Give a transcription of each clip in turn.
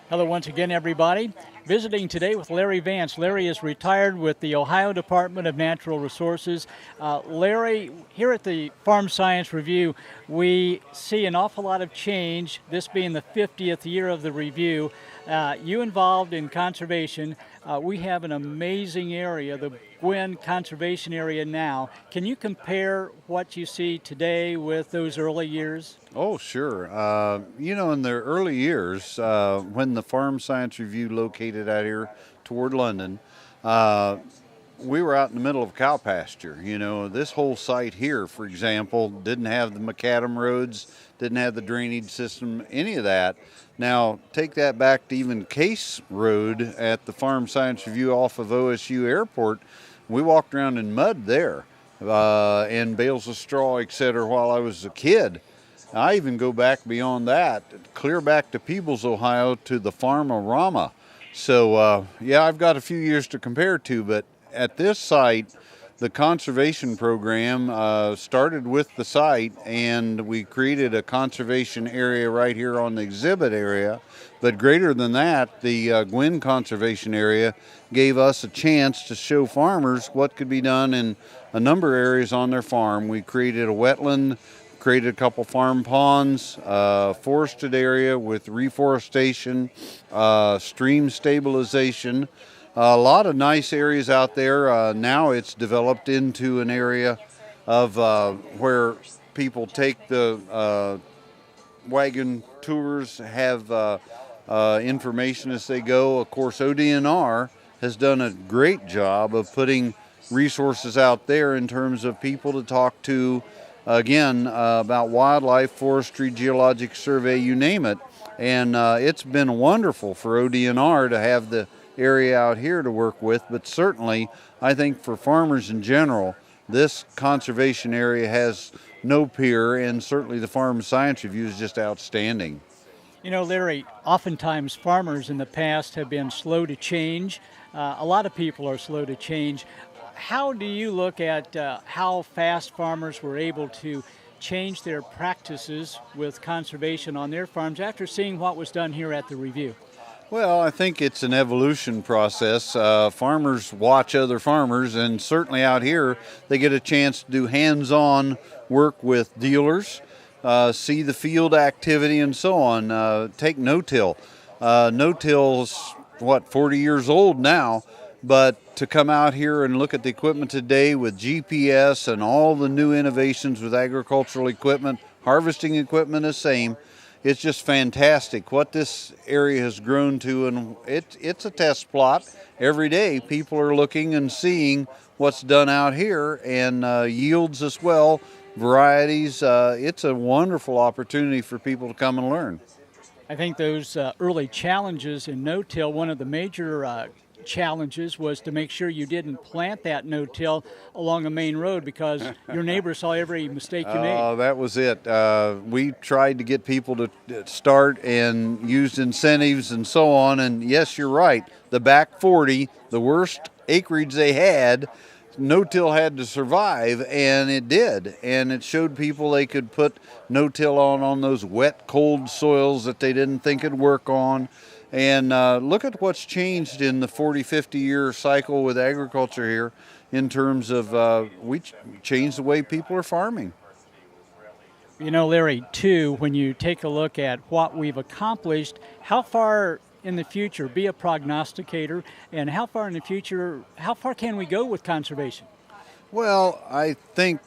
Hello once again, everybody. Visiting today with Larry Vance. Larry is retired with the Ohio Department of Natural Resources. Larry, here at the Farm Science Review, we see an awful lot of change, this being the 50th year of the review. You involved in conservation. We have an amazing area, the Gwin Conservation Area now. Can you compare what you see today with those early years? Oh, sure. In the early years, when the Farm Science Review located out here toward London, uh, we were out in the middle of cow pasture. This whole site here, for example, didn't have the macadam roads, didn't have the drainage system, any of that. Now, take that back to even Case Road at the Farm Science Review off of OSU Airport. We walked around in mud there and bales of straw, etc., while I was a kid. I even go back beyond that, clear back to Peebles, Ohio, to the Farm-A-Rama. So, I've got a few years to compare to, but at this site, the conservation program started with the site, and we created a conservation area right here on the exhibit area. But greater than that, the Gwin Conservation Area gave us a chance to show farmers what could be done in a number of areas on their farm. We created a wetland, created a couple farm ponds, forested area with reforestation, stream stabilization, a lot of nice areas out there. Now it's developed into an area of where people take the wagon tours, have information as they go. Of course, ODNR has done a great job of putting resources out there in terms of people to talk to, again, about wildlife, forestry, geologic survey, you name it. And it's been wonderful for ODNR to have the area out here to work with, but certainly I think for farmers in general, this conservation area has no peer, and certainly the Farm Science Review is just outstanding. You know, Larry, oftentimes farmers in the past have been slow to change. A lot of people are slow to change. How do you look at how fast farmers were able to change their practices with conservation on their farms after seeing what was done here at the review? Well, I think it's an evolution process. Farmers watch other farmers, and certainly out here they get a chance to do hands-on work with dealers, see the field activity and so on. Take no-till. No-till's, 40 years old now, but to come out here and look at the equipment today with GPS and all the new innovations with agricultural equipment, harvesting equipment is same. It's just fantastic what this area has grown to, and it's a test plot. Every day people are looking and seeing what's done out here, and yields as well, varieties. It's a wonderful opportunity for people to come and learn. I think those early challenges in no-till, one of the major challenges was to make sure you didn't plant that no-till along a main road because your neighbor saw every mistake you made. That was it. We tried to get people to start and used incentives and so on. And yes, you're right. The back 40, the worst acreage they had, no-till had to survive, and it did. And it showed people they could put no-till on those wet, cold soils that they didn't think it'd work on. And look at what's changed in the 40, 50-year cycle with agriculture here in terms of we changed the way people are farming. You know, Larry, too, when you take a look at what we've accomplished, how far in the future, be a prognosticator, and how far in the future, how far can we go with conservation? Well, I think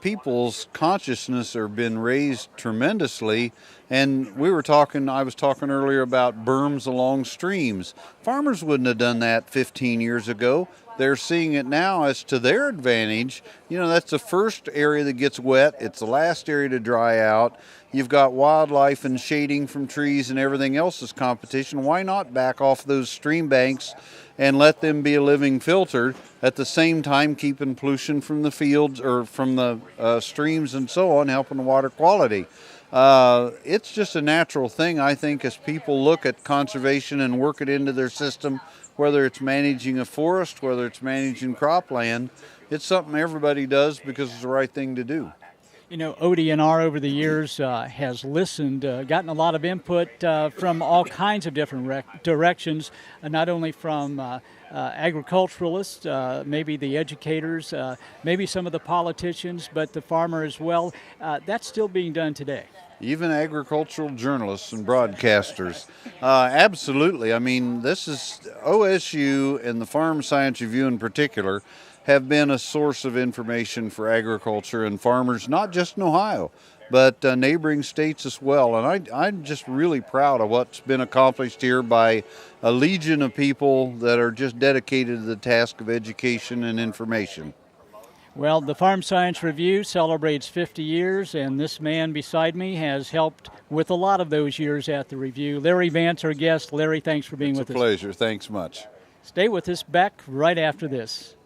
people's consciousness have been raised tremendously, and I was talking earlier about berms along streams. Farmers wouldn't have done that 15 years ago. They're seeing it now as to their advantage. That's the first area that gets wet. It's the last area to dry out. You've got wildlife and shading from trees and everything else is competition. Why not back off those stream banks and let them be a living filter, at the same time keeping pollution from the fields or from the streams and so on, helping the water quality? It's just a natural thing, I think, as people look at conservation and work it into their system, whether it's managing a forest, whether it's managing cropland. It's something everybody does because it's the right thing to do. You know, ODNR over the years has listened, gotten a lot of input from all kinds of different directions, not only from agriculturalists, maybe the educators, maybe some of the politicians, but the farmer as well. That's still being done today. Even agricultural journalists and broadcasters. Absolutely. I mean, this is OSU and the Farm Science Review in particular have been a source of information for agriculture and farmers, not just in Ohio, but neighboring states as well. And I'm just really proud of what's been accomplished here by a legion of people that are just dedicated to the task of education and information. Well, the Farm Science Review celebrates 50 years, and this man beside me has helped with a lot of those years at the review. Larry Vance, our guest. Larry, thanks for being with us. It's a pleasure. Thanks much. Stay with us. Back right after this.